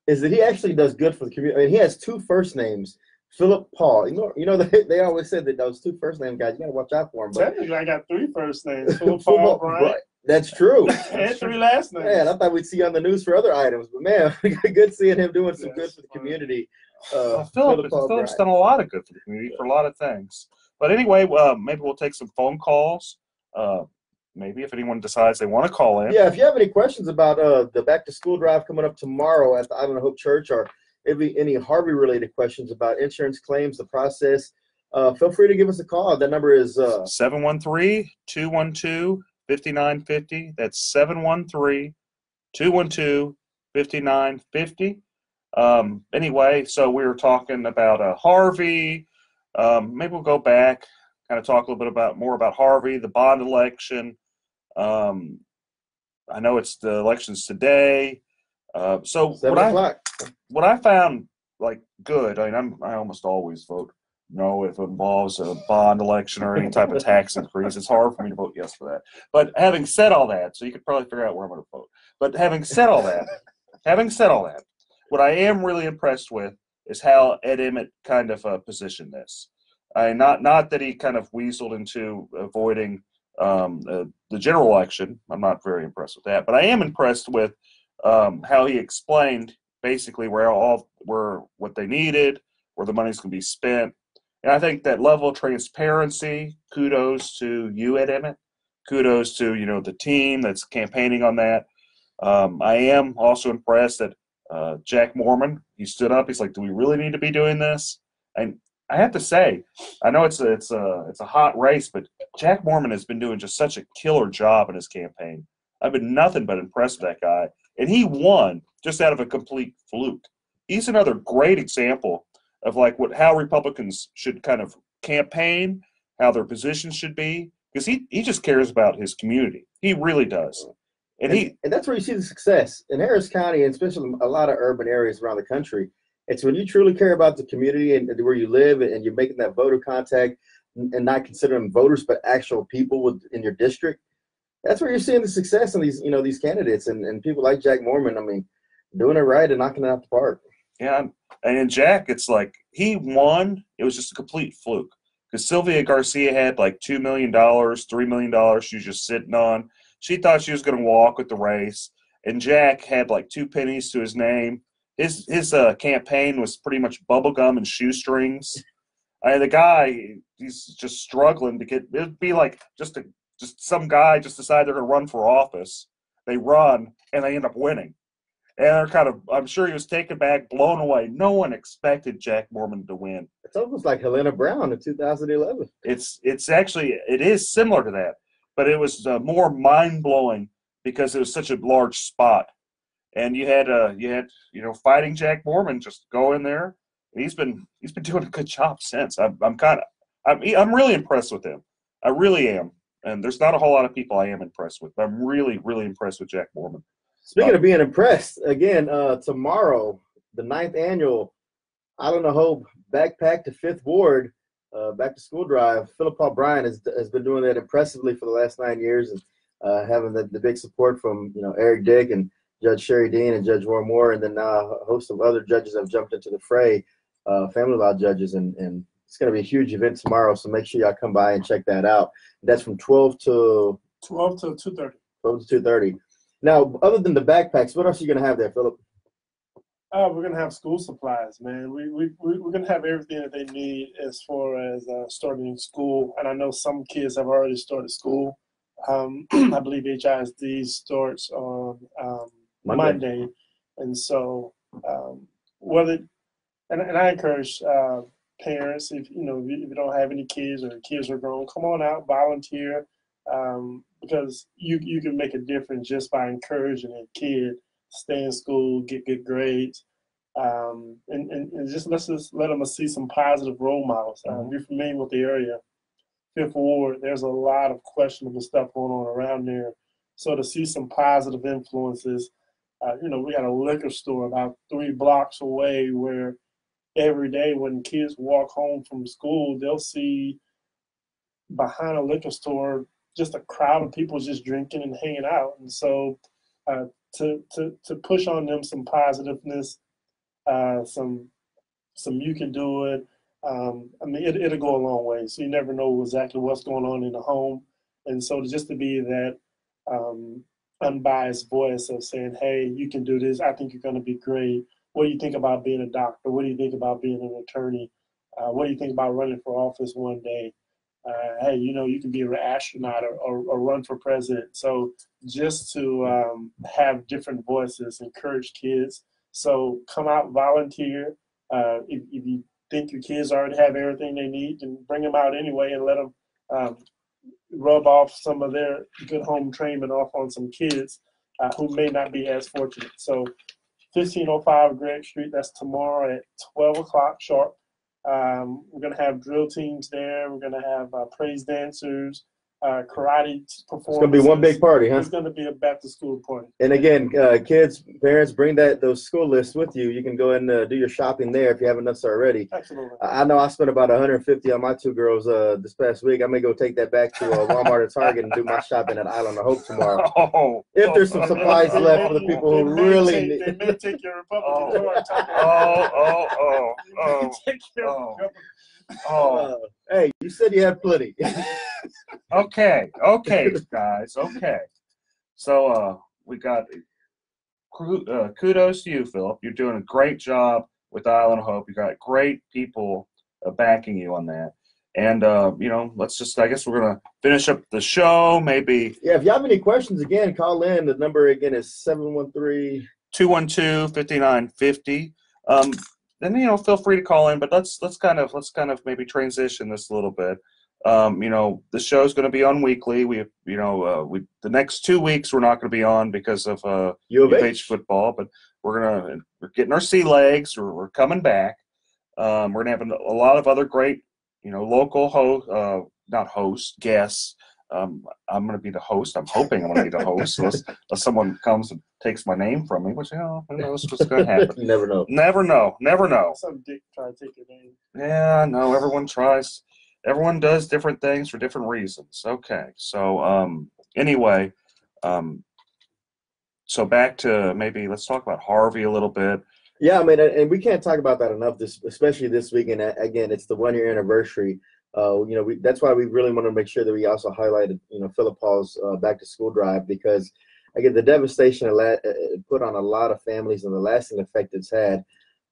is that he actually does good for the community. I mean, he has two first names, Philip Paul. You know they always said that those two first name guys, you got to watch out for them. But Technically, I got 3 first names: Philip Paul Bryant. That's true. And 3 last names. Man, I thought we'd see you on the news for other items, but man, good seeing him doing some good for the community. Philip's done a lot of good for the community for a lot of things. But anyway, maybe we'll take some phone calls. Maybe if anyone decides they want to call in. Yeah, if you have any questions about the back to school drive coming up tomorrow at the Island of Hope Church, or maybe any Harvey related questions about insurance claims, the process, feel free to give us a call. That number is 713-212-5950. That's 713-212-5950. Anyway, so we were talking about Harvey. Maybe we'll go back, kind of talk a little bit more about Harvey, the bond election. I know it's the elections today. So what I found like good, I mean, I almost always vote no if it involves a bond election or any type of tax increase. It's hard for me to vote yes for that. But having said all that, so you could probably figure out where I'm going to vote. But having said all that, what I am really impressed with is how Ed Emmett kind of positioned this. Not that he kind of weaseled into avoiding the general election. I'm not very impressed with that. But I am impressed with how he explained basically what they needed, where the money's going to be spent. And I think that level of transparency, kudos to you, Ed Emmett. Kudos to, the team that's campaigning on that. I am also impressed that Jack Mormon, he stood up. He's like, do we really need to be doing this? And I have to say, I know it's a hot race, but Jack Mormon has been doing just such a killer job in his campaign. I've been nothing but impressed with that guy. And he won just out of a complete fluke. He's another great example of like how Republicans should kind of campaign, how their positions should be, because he just cares about his community. He really does. And that's where you see the success in Harris County, and especially a lot of urban areas around the country. It's when you truly care about the community and where you live, and you're making that voter contact and not considering voters, but actual people in your district. That's where you're seeing the success in these candidates and people like Jack Mormon. I mean, doing it right and knocking it out the park. Yeah, and Jack, it's like he won. It was just a complete fluke because Sylvia Garcia had like $2 million, $3 million she was just sitting on. She thought she was going to walk with the race, and Jack had like 2 pennies to his name. His campaign was pretty much bubblegum and shoestrings. The guy, he's just struggling to get. It'd be like just some guy just decide they're going to run for office. They run and they end up winning, and they're kind of. I'm sure he was taken back, blown away. No one expected Jack Mormon to win. It's almost like Helena Brown in 2011. It's actually it is similar to that. But it was more mind-blowing because it was such a large spot, and you had fighting Jack Mormon just go in there. And he's been doing a good job since. I'm really impressed with him. I really am, and there's not a whole lot of people I am impressed with. But I'm really impressed with Jack Mormon. Speaking of being impressed, again tomorrow, the 9th annual Island of Hope Backpack to 5th Ward. Back to school drive. Philip Paul Bryan has been doing that impressively for the last 9 years, and having the big support from Eric Dick and Judge Sherry Dean and Judge Warren Moore, and then now a host of other judges have jumped into the fray, family law judges, and it's going to be a huge event tomorrow. So make sure y'all come by and check that out. That's from 12 to 2:30. 12 to 2:30. Now, other than the backpacks, what else are you going to have there, Philip? We're going to have school supplies, man. We're going to have everything that they need as far as starting school. And I know some kids have already started school. I believe HISD starts on Monday. And so and I encourage parents, if you don't have any kids or kids are grown, come on out, volunteer, because you can make a difference just by encouraging a kid stay in school, get good grades, and just let them see some positive role models. You're familiar with the area, 5th Ward. There's a lot of questionable stuff going on around there. So to see some positive influences, we got a liquor store about 3 blocks away where every day when kids walk home from school, they'll see behind a liquor store just a crowd of people just drinking and hanging out. And so to push on them some positiveness, some you can do it. It'll go a long way. So you never know exactly what's going on in the home, and so just to be that unbiased voice of saying, "Hey, you can do this. I think you're going to be great. What do you think about being a doctor? What do you think about being an attorney? What do you think about running for office one day? Hey, you can be an astronaut or run for president." So just to have different voices, encourage kids. So come out, volunteer. If you think your kids already have everything they need, then bring them out anyway and let them rub off some of their good home training off on some kids who may not be as fortunate. So 1505 Greg Street, that's tomorrow at 12 o'clock sharp. We're going to have drill teams there. We're going to have praise dancers, karate performances. It's going to be one big party, huh? It's going to be a back-to-school party. And again, kids, parents, bring those school lists with you. You can go and do your shopping there if you haven't done so already. Absolutely. I know I spent about $150 on my 2 girls this past week. I may go take that back to Walmart or Target and do my shopping at Island of Hope tomorrow. If there's some supplies left for the people who really need. They may take your Republican hey, you said you had plenty. Okay, guys, okay. So we got kudos to you, Philip. You're doing a great job with Island of Hope. You got great people backing you on that. And, I guess we're going to finish up the show, maybe. Yeah, if you have any questions, again, call in. The number, again, is 713-212-5950. Then, feel free to call in, but let's kind of maybe transition this a little bit. The show's going to be on weekly. The next 2 weeks we're not going to be on because of U of H football, but we're getting our sea legs. We're coming back. We're going to have a lot of other great, local guests. I'm going to be the host. I'm hoping I'm going to be the host unless someone comes and takes my name from me, which, who knows what's going to happen. You never know. Never know. Some dick try to take your name. Yeah, no, everyone tries. Everyone does different things for different reasons. Okay, so anyway, so back to maybe let's talk about Harvey a little bit. Yeah, I mean, and we can't talk about that enough, especially this weekend. Again, it's the 1-year anniversary. That's why we really want to make sure that we also highlighted, Philip Paul's back to school drive, because again, the devastation it put on a lot of families and the lasting effect it's had.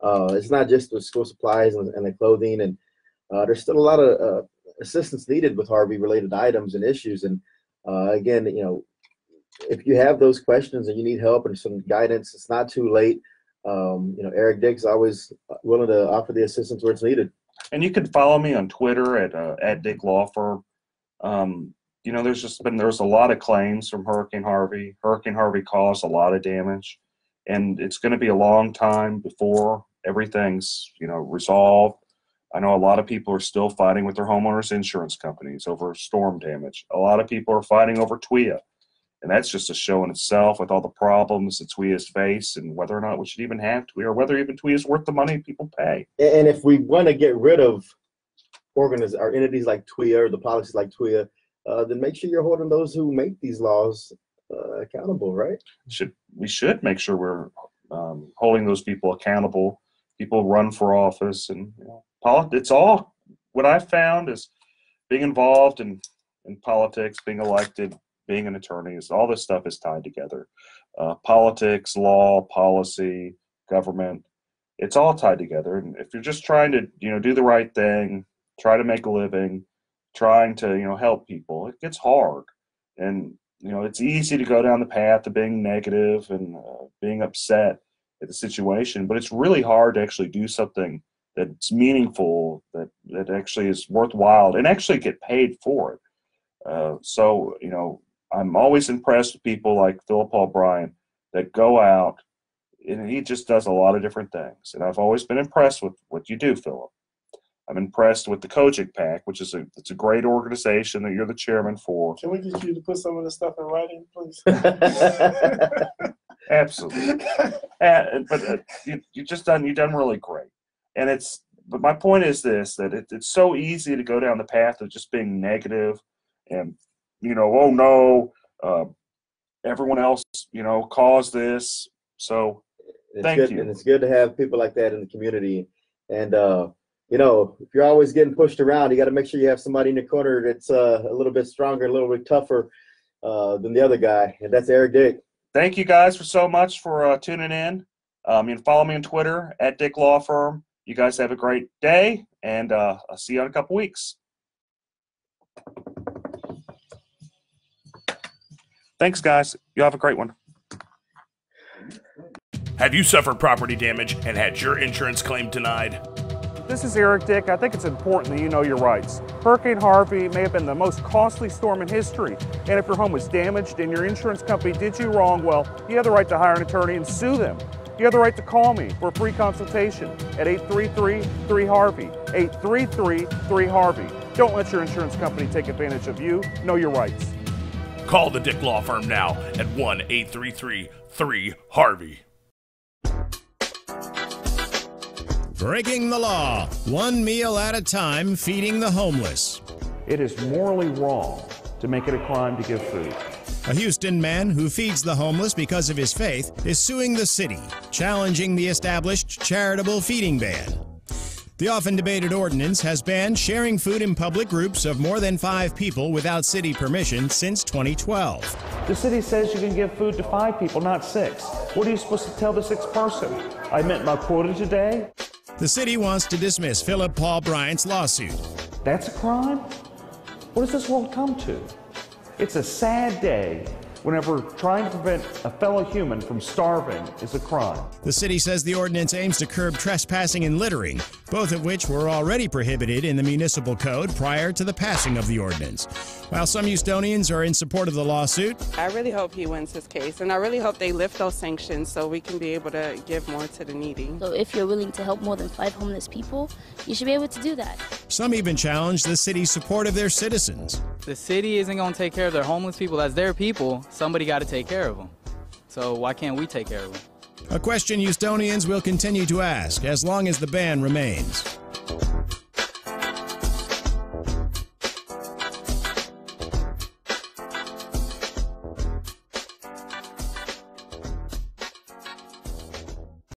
It's not just the school supplies and the clothing, and there's still a lot of assistance needed with Harvey related items and issues. And again, if you have those questions and you need help and some guidance, it's not too late. Eric Dick's always willing to offer the assistance where it's needed. And you can follow me on Twitter at Dick Law Firm. There's a lot of claims from Hurricane Harvey. Hurricane Harvey caused a lot of damage, and it's going to be a long time before everything's resolved. I know a lot of people are still fighting with their homeowners insurance companies over storm damage. A lot of people are fighting over TWIA. And that's just a show in itself with all the problems that TWIA's face and whether or not we should even have TWIA or whether even TWIA is worth the money people pay. And if we want to get rid of entities like TWIA or the policies like TWIA, then make sure you're holding those who make these laws accountable, right? We should make sure we're holding those people accountable. People run for office, and it's all what I've found is being involved in politics, being elected, being an attorney, all this stuff is tied together. Politics, law, policy, government, it's all tied together. And if you're just trying to, do the right thing, try to make a living, trying to, help people, it gets hard. And, it's easy to go down the path of being negative and being upset at the situation, but it's really hard to actually do something that's meaningful, that actually is worthwhile and actually get paid for it. I'm always impressed with people like Philip Paul Bryant that go out, and he just does a lot of different things. And I've always been impressed with what you do, Philip. I'm impressed with the Kojic PAC, which is it's a great organization that you're the chairman for. Can we get you to put some of the stuff in writing, please? Absolutely. But you've done really great. But my point is this, that it's so easy to go down the path of just being negative and, oh no, everyone else, caused this. So thank you. And it's good to have people like that in the community. And, if you're always getting pushed around, you got to make sure you have somebody in your corner that's a little bit stronger, a little bit tougher than the other guy. And that's Eric Dick. Thank you guys so much for tuning in. You can follow me on Twitter at Dick Law Firm. You guys have a great day, and I'll see you in a couple weeks. Thanks, guys. You have a great one. Have you suffered property damage and had your insurance claim denied? This is Eric Dick. I think it's important that you know your rights. Hurricane Harvey may have been the most costly storm in history, and if your home was damaged and your insurance company did you wrong, well, you have the right to hire an attorney and sue them. You have the right to call me for a free consultation at 833-3HARVEY, 833-3HARVEY. Don't let your insurance company take advantage of you. Know your rights. Call the Dick Law Firm now at 1-833-3HARVEY. Breaking the law, one meal at a time, feeding the homeless. It is morally wrong to make it a crime to give food. A Houston man who feeds the homeless because of his faith is suing the city, challenging the established charitable feeding ban. The often debated ordinance has banned sharing food in public groups of more than 5 people without city permission since 2012. The city says you can give food to 5 people, not 6. What are you supposed to tell the 6th person? I met my quota today? The city wants to dismiss Philip Paul Bryant's lawsuit. That's a crime? What does this world come to? It's a sad day whenever trying to prevent a fellow human from starving is a crime. The city says the ordinance aims to curb trespassing and littering, both of which were already prohibited in the municipal code prior to the passing of the ordinance. While some Houstonians are in support of the lawsuit, I really hope he wins his case, and I really hope they lift those sanctions so we can be able to give more to the needy. So if you're willing to help more than 5 homeless people, you should be able to do that. Some even challenge the city's support of their citizens. The city isn't going to take care of their homeless people. As their people, somebody got to take care of them. So why can't we take care of them? A question Houstonians will continue to ask as long as the ban remains.